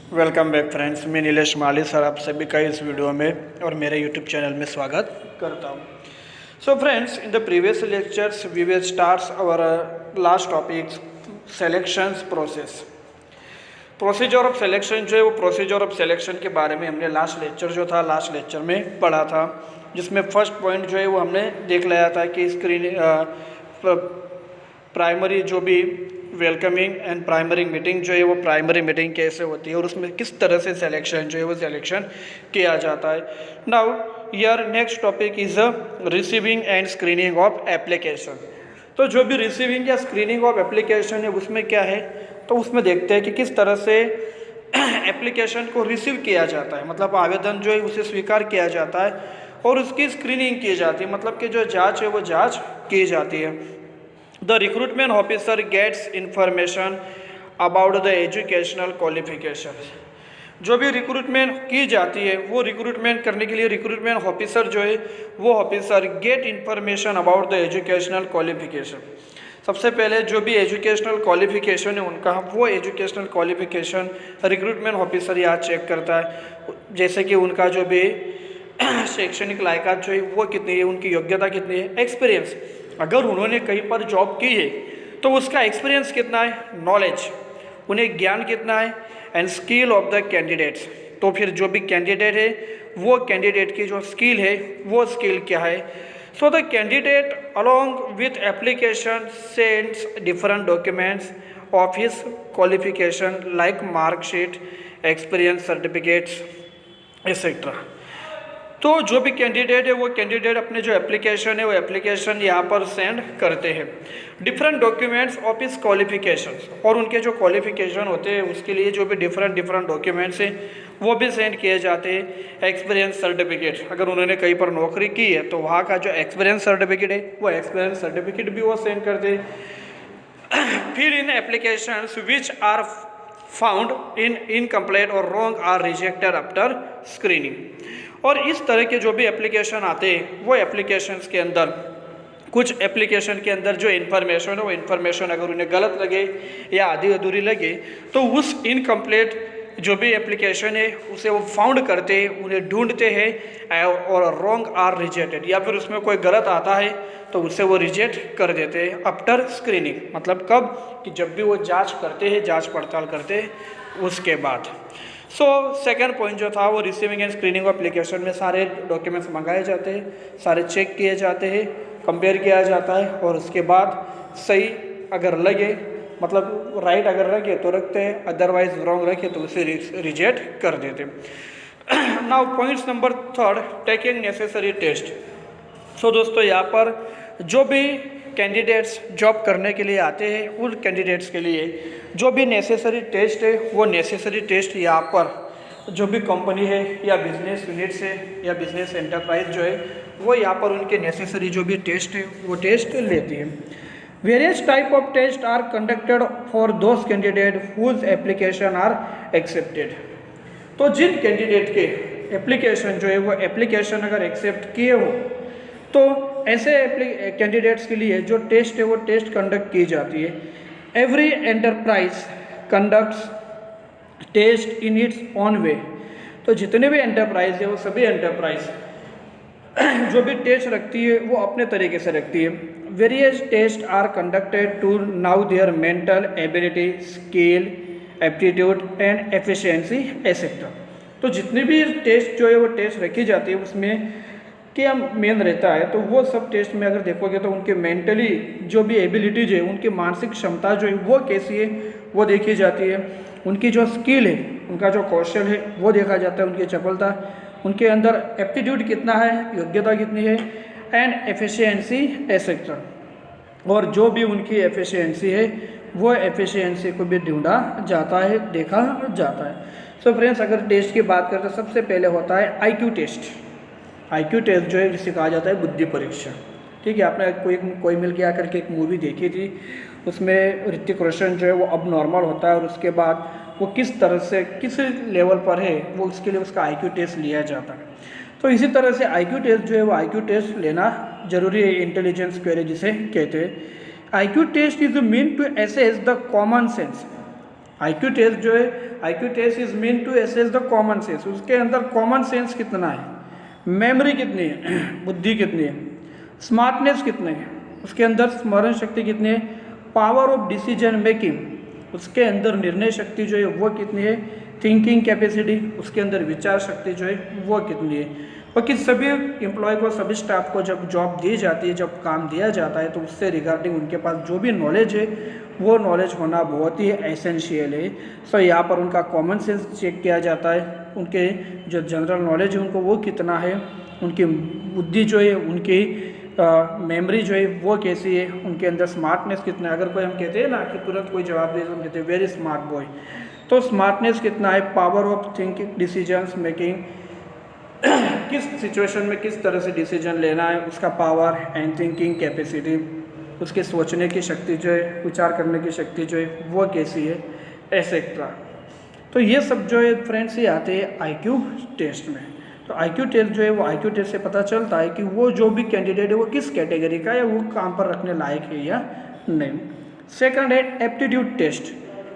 Welcome back friends, मैं नीलेश माली sir आप सभी का इस वीडियो में और मेरे यूट्यूब चैनल में स्वागत करता हूँ। So friends, in the previous lectures we will start our last topic selections process. Procedure of selection जो है वो प्रोसीजर ऑफ सिलेक्शन के बारे में हमने लास्ट लेक्चर में पढ़ा था, जिसमें फर्स्ट पॉइंट जो है वो हमने देख लिया था कि प्राइमरी जो भी वेलकमिंग एंड प्राइमरी मीटिंग जो है वो प्राइमरी मीटिंग कैसे होती है और उसमें किस तरह से सिलेक्शन जो है वो सिलेक्शन किया जाता है। Now your next topic is receiving and screening of application. तो जो भी रिसीविंग या स्क्रीनिंग ऑफ एप्लीकेशन है उसमें क्या है, तो उसमें देखते हैं कि किस तरह से एप्लीकेशन को रिसीव किया जाता है, मतलब आवेदन जो है उसे स्वीकार किया जाता है और उसकी स्क्रीनिंग की जाती है, मतलब कि जो जाँच है वो जाँच की जाती है। The recruitment officer gets information about the educational qualifications। जो भी रिक्रूटमेंट की जाती है वो रिक्रूटमेंट करने के लिए रिक्रूटमेंट ऑफिसर जो है वो officer get information about the educational qualification. सबसे पहले जो भी एजुकेशनल क्वालिफिकेशन है उनका, वो एजुकेशनल क्वालिफिकेशन रिक्रूटमेंट ऑफिसर यहाँ चेक करता है, जैसे कि उनका जो भी शैक्षणिक लायकात जो है वो कितनी है, उनकी योग्यता कितनी है, एक्सपीरियंस, अगर उन्होंने कहीं पर जॉब की है तो उसका एक्सपीरियंस कितना है, नॉलेज, उन्हें ज्ञान कितना है, and skill of the candidates. तो फिर जो भी कैंडिडेट है वो कैंडिडेट की जो स्किल है वो स्किल क्या है। So the candidate along with application sends different documents of his qualification like marksheet, experience certificates etcetera. तो जो भी कैंडिडेट है वो कैंडिडेट अपने जो एप्लीकेशन है वो एप्लीकेशन यहाँ पर सेंड करते हैं, different documents of his qualifications, और उनके जो क्वालिफिकेशन होते हैं उसके लिए जो भी डिफरेंट डॉक्यूमेंट्स हैं वो भी सेंड किए जाते हैं। एक्सपीरियंस सर्टिफिकेट, अगर उन्होंने कहीं पर नौकरी की है तो वहाँ का जो एक्सपीरियंस सर्टिफिकेट है वो एक्सपीरियंस सर्टिफिकेट भी वो सेंड करते हैं। फिर इन applications which are found in incomplete और wrong are rejected after screening. और इस तरह के जो भी एप्लीकेशन आते हैं वो एप्लीकेशंस के अंदर, कुछ एप्लीकेशन के अंदर जो इन्फॉर्मेशन है वो इन्फॉर्मेशन अगर उन्हें गलत लगे या आधी अधूरी लगे तो उस इनकम्प्लीट जो भी एप्लीकेशन है उसे वो फाउंड करते हैं, उन्हें ढूंढते हैं और रॉन्ग आर रिजेक्टेड, या फिर उसमें कोई गलत आता है तो उसे वो रिजेक्ट कर देते हैं आफ्टर स्क्रीनिंग। मतलब कब, कि जब भी वो जांच करते हैं, जांच पड़ताल करते हैं उसके बाद। सो सेकेंड पॉइंट जो था वो रिसीविंग एंड स्क्रीनिंग एप्लीकेशन में सारे डॉक्यूमेंट्स मंगाए जाते हैं, सारे चेक किए जाते हैं, कंपेयर किया जाता है और उसके बाद सही अगर लगे, मतलब राइट अगर रखे तो रखते हैं, अदरवाइज रॉन्ग रखे तो उसे रिजेक्ट कर देते हैं। Now points number third, taking necessary test. So दोस्तों, यहाँ पर जो भी कैंडिडेट्स जॉब करने के लिए आते हैं उन कैंडिडेट्स के लिए जो भी नेसेसरी टेस्ट है वो नेसेसरी टेस्ट यहाँ पर जो भी कंपनी है या बिजनेस यूनिट से या बिजनेस एंटरप्राइज जो है वो यहाँ पर उनके नेसेसरी जो भी टेस्ट है वो टेस्ट लेती है। Various type of test are conducted for those candidate whose application are accepted. तो जिन कैंडिडेट के एप्लीकेशन जो है वो एप्लीकेशन अगर एक्सेप्ट किए हो तो ऐसे कैंडिडेट्स के लिए जो टेस्ट है वो टेस्ट कंडक्ट की जाती है। Every enterprise conducts test in its own way. तो जितने भी एंटरप्राइज है वो सभी एंटरप्राइज जो भी टेस्ट रखती है वो अपने तरीके से रखती है। Various test are conducted to know their mental ability, skill, aptitude and efficiency etcetera. तो जितनी भी टेस्ट जो है वो टेस्ट रखी जाती है उसमें क्या मेन रहता है, तो वो सब टेस्ट में अगर देखोगे तो उनके मेंटली जो भी एबिलिटीज है, उनकी मानसिक क्षमता जो है वो कैसी है वो देखी जाती है। उनकी जो स्किल है, उनका जो कौशल है वो देखा जाता है, उनकी चपलता, उनके अंदर एप्टीट्यूड कितना है, योग्यता कितनी है, एंड एफिशिएंसी एक्सेट्रा। और जो भी उनकी एफिशिएंसी है वो एफिशिएंसी को भी ढूंढा जाता है, देखा जाता है। सो फ्रेंड्स, अगर टेस्ट की बात करें तो सबसे पहले होता है IQ टेस्ट। IQ टेस्ट जो है जिसे कहा जाता है बुद्धि परीक्षा। ठीक है, आपने कोई मिल के आकर के एक मूवी देखी थी, उसमें ऋतिक रोशन जो है वो अब नॉर्मल होता है और उसके बाद वो किस तरह से किस लेवल पर है वो उसके लिए उसका IQ टेस्ट लिया जाता है। तो इसी तरह से IQ टेस्ट जो है वो IQ टेस्ट लेना जरूरी है, इंटेलिजेंस क्वेरी जिसे कहते हैं। IQ test is mean to assess the common sense IQ test जो है, IQ test is mean to assess the common sense, उसके अंदर कॉमन सेंस कितना है, मेमोरी कितनी है, बुद्धि कितनी है, स्मार्टनेस कितनी है, उसके अंदर स्मरण शक्ति कितनी है, पावर ऑफ डिसीजन मेकिंग, उसके अंदर निर्णय शक्ति जो है वो कितनी है, थिंकिंग कैपेसिटी, उसके अंदर विचार शक्ति जो है वो कितनी है। और कि सभी एम्प्लॉय को, सभी स्टाफ को जब जॉब दी जाती है, जब काम दिया जाता है, तो उससे रिगार्डिंग उनके पास जो भी नॉलेज है वो नॉलेज होना बहुत ही एसेंशियल है। सो यहाँ पर उनका कॉमन सेंस चेक किया जाता है, उनके जो जनरल नॉलेज है उनको वो कितना है, उनकी बुद्धि जो है, उनकी मेमोरी जो है वो कैसी है, उनके अंदर स्मार्टनेस कितना है। अगर कोई हम कहते हैं ना कि तुरंत कोई जवाब दे तो हम कहते हैं वेरी स्मार्ट बॉय, तो स्मार्टनेस कितना है, power of thinking decisions making, किस सिचुएशन में किस तरह से डिसीजन लेना है, उसका पावर एंड थिंकिंग कैपेसिटी, उसके सोचने की शक्ति जो है, विचार करने की शक्ति जो है वो कैसी है, एसेट्रा। तो ये सब जो है फ्रेंड्स ये आते हैं आईक्यू टेस्ट में। तो आईक्यू टेस्ट जो है वो आईक्यू टेस्ट से पता चलता है कि वो जो भी कैंडिडेट है वो किस कैटेगरी का है, वो काम पर रखने लायक है या नहीं। सेकंड है एप्टीट्यूड टेस्ट।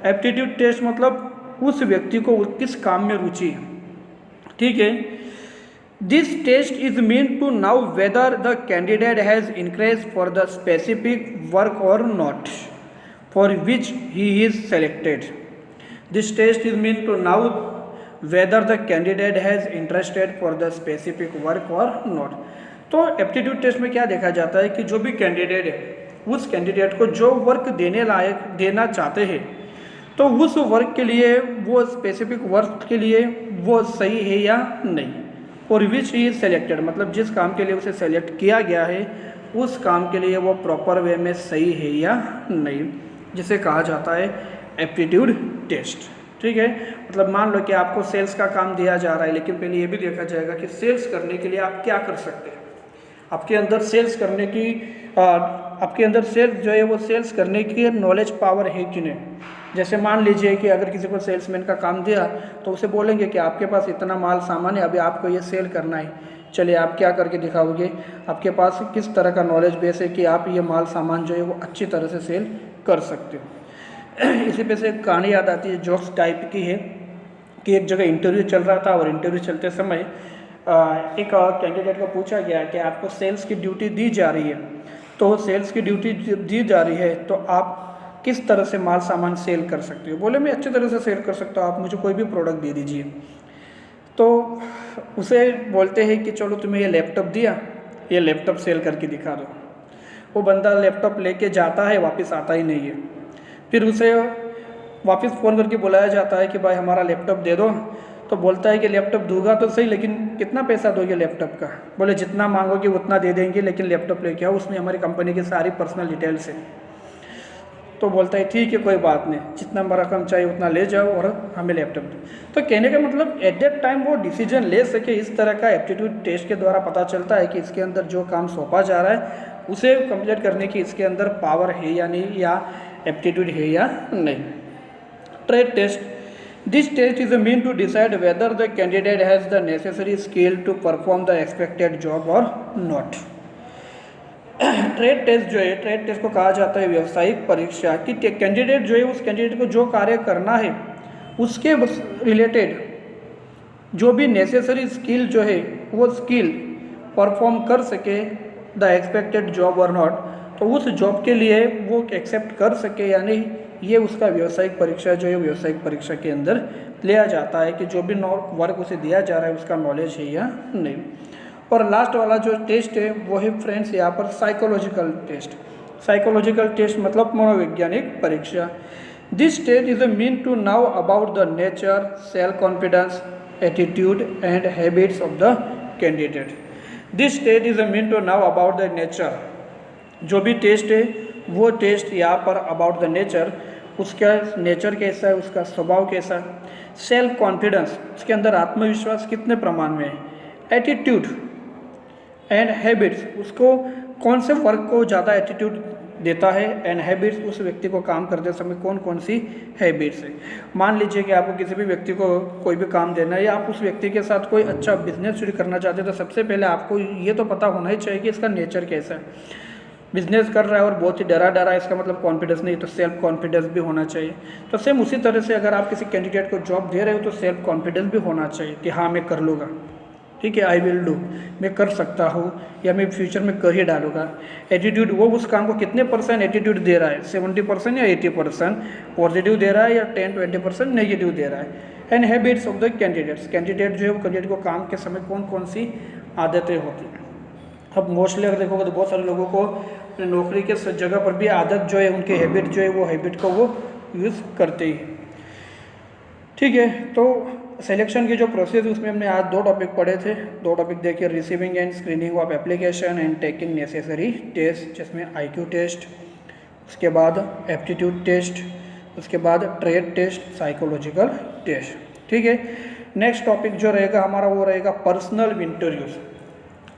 एप्टीट्यूड टेस्ट मतलब उस व्यक्ति को किस काम में रुचि है, ठीक है। This test is mean to know whether the candidate has encourage for the specific work और not for which he is selected. This test is mean to know whether the candidate has interested for the specific work और not. तो aptitude test में क्या देखा जाता है कि जो भी कैंडिडेट है उस कैंडिडेट को जो वर्क देने लायक देना चाहते हैं, तो उस वर्क के लिए, वो स्पेसिफिक वर्क के लिए वो सही है या नहीं, और विच ही इज सेलेक्टेड मतलब जिस काम के लिए उसे सेलेक्ट किया गया है उस काम के लिए वो प्रॉपर वे में सही है या नहीं, जिसे कहा जाता है एप्टीट्यूड टेस्ट, ठीक है। मतलब मान लो कि आपको सेल्स का काम दिया जा रहा है, लेकिन पहले ये भी देखा जाएगा कि सेल्स करने के लिए आप क्या कर सकते हैं, आपके अंदर सेल्स करने की आपके अंदर सेल्स जो है वो सेल्स करने की नॉलेज पावर है कि नहीं। जैसे मान लीजिए कि अगर किसी को सेल्समैन का काम दिया तो उसे बोलेंगे कि आपके पास इतना माल सामान है, अभी आपको ये सेल करना है, चलिए आप क्या करके दिखाओगे, आपके पास किस तरह का नॉलेज बेस है कि आप ये माल सामान जो है वो अच्छी तरह से सेल कर सकते हो। इसी पे से एक कहानी याद आती है, जोक्स टाइप की है कि एक जगह इंटरव्यू चल रहा था और इंटरव्यू चलते समय एक कैंडिडेट को पूछा गया कि आपको सेल्स की ड्यूटी दी जा रही है, तो सेल्स की ड्यूटी दी जा रही है तो आप किस तरह से माल सामान सेल कर सकते हो। बोले मैं अच्छी तरह से सेल कर सकता हूँ, आप मुझे कोई भी प्रोडक्ट दे दीजिए। तो उसे बोलते हैं कि चलो तुम्हें ये लैपटॉप दिया, ये लैपटॉप सेल करके दिखा दो। वो बंदा लैपटॉप लेके जाता है, वापस आता ही नहीं है। फिर उसे वापस फ़ोन करके बुलाया जाता है कि भाई हमारा लैपटॉप दे दो। तो बोलता है कि लैपटॉप दूंगा तो सही, लेकिन कितना पैसा दोगे लैपटॉप का। बोले जितना मांगोगे उतना दे देंगे, लेकिन लैपटॉप लेके आओ, उसमें हमारी कंपनी की सारी पर्सनल डिटेल्स है। तो बोलता है ठीक है कोई बात नहीं, जितना रकम चाहिए उतना ले जाओ और हमें लैपटॉप दो। तो कहने का मतलब एट दैट टाइम वो डिसीजन ले सके, इस तरह का एप्टीट्यूड टेस्ट के द्वारा पता चलता है कि इसके अंदर जो काम सौंपा जा रहा है उसे कंप्लीट करने की इसके अंदर पावर है या नहीं, या एप्टीट्यूड है या नहीं। Trade test, this test is a mean to decide whether the candidate has the necessary skill to perform the expected job और नॉट। ट्रेड टेस्ट जो है, ट्रेड टेस्ट को कहा जाता है व्यावसायिक परीक्षा कि कैंडिडेट जो है उस कैंडिडेट को जो कार्य करना है उसके रिलेटेड जो भी नेसेसरी स्किल जो है वो स्किल परफॉर्म कर सके द एक्सपेक्टेड जॉब और नॉट, तो उस जॉब के लिए वो एक्सेप्ट कर सके या नहीं, ये उसका व्यावसायिक परीक्षा जो है व्यावसायिक परीक्षा के अंदर लिया जाता है कि जो भी वर्क उसे दिया जा रहा है उसका नॉलेज है या नहीं। और लास्ट वाला जो टेस्ट है वो है फ्रेंड्स यहाँ पर साइकोलॉजिकल टेस्ट। साइकोलॉजिकल टेस्ट मतलब मनोवैज्ञानिक परीक्षा। This test is a mean to know about the nature, self confidence, attitude and habits of the candidate. This test is a mean to know about the nature. जो भी test है वो test यहाँ पर about the nature, उसका nature कैसा है, उसका स्वभाव कैसा है। सेल्फ कॉन्फिडेंस, उसके अंदर आत्मविश्वास कितने प्रमाण में है। एटीट्यूड एंड हैबिट्स, उसको कौन से वर्क को ज़्यादा एटीट्यूड देता है। एंड हैबिट्स, उस व्यक्ति को काम करते समय कौन कौन सी हैबिट्स है। मान लीजिए कि आपको किसी भी व्यक्ति को कोई भी काम देना है या आप उस व्यक्ति के साथ कोई अच्छा बिजनेस शुरू करना चाहते हैं, तो सबसे पहले आपको ये तो पता होना ही चाहिए कि इसका नेचर कैसा है। बिजनेस कर रहा है और बहुत ही डरा डरा है, इसका मतलब कॉन्फिडेंस नहीं, तो सेल्फ कॉन्फिडेंस भी होना चाहिए। तो सेम उसी तरह से अगर आप किसी कैंडिडेट को जॉब दे रहे हो तो सेल्फ कॉन्फिडेंस भी होना चाहिए कि हाँ मैं कर लूँगा, ठीक है, आई विल डू, मैं कर सकता हूँ या मैं फ्यूचर में कर ही डालूंगा। एटीट्यूड, वो उस काम को कितने % एटीट्यूड दे रहा है, 70% या 80% पॉजिटिव दे रहा है या 10-20% नेगेटिव दे रहा है। And habits of the candidates, candidate जो है वो कैंडिडेट को काम के समय कौन कौन सी आदतें होती हैं। अब मोस्टली अगर देखोगे तो बहुत सारे लोगों को अपनी नौकरी के जगह पर भी आदत जो है, उनकी हैबिट जो है, वो हैबिट को वो यूज़ करते ही, ठीक है। तो सिलेक्शन की जो प्रोसेस है उसमें हमने आज 2 टॉपिक पढ़े थे। 2 टॉपिक देखिए, receiving and screening of application and taking necessary test, जिसमें IQ टेस्ट, उसके बाद एप्टीट्यूड टेस्ट, उसके बाद ट्रेड टेस्ट, साइकोलॉजिकल टेस्ट, ठीक है। नेक्स्ट टॉपिक जो रहेगा हमारा वो रहेगा पर्सनल इंटरव्यूज़।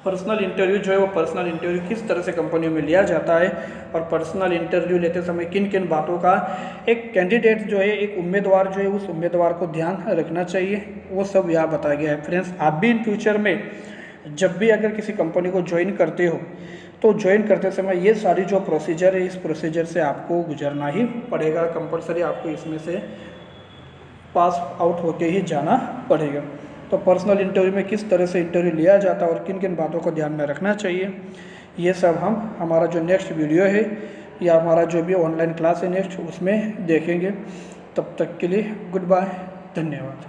पर्सनल इंटरव्यू जो है वो पर्सनल इंटरव्यू किस तरह से कंपनियों में लिया जाता है और पर्सनल इंटरव्यू लेते समय किन किन बातों का एक कैंडिडेट जो है, एक उम्मीदवार जो है, उस उम्मीदवार को ध्यान रखना चाहिए, वो सब यहाँ बताया गया है। फ्रेंड्स, आप भी इन फ्यूचर में जब भी अगर किसी कंपनी को ज्वाइन करते हो तो ज्वाइन करते समय ये सारी जो प्रोसीजर है, इस प्रोसीजर से आपको गुजरना ही पड़ेगा, कंपलसरी आपको इसमें से पास आउट होके ही जाना पड़ेगा। तो पर्सनल इंटरव्यू में किस तरह से इंटरव्यू लिया जाता है और किन किन बातों को ध्यान में रखना चाहिए, ये सब हम हमारा जो नेक्स्ट वीडियो है या हमारा जो भी ऑनलाइन क्लास है नेक्स्ट, उसमें देखेंगे। तब तक के लिए गुड बाय, धन्यवाद।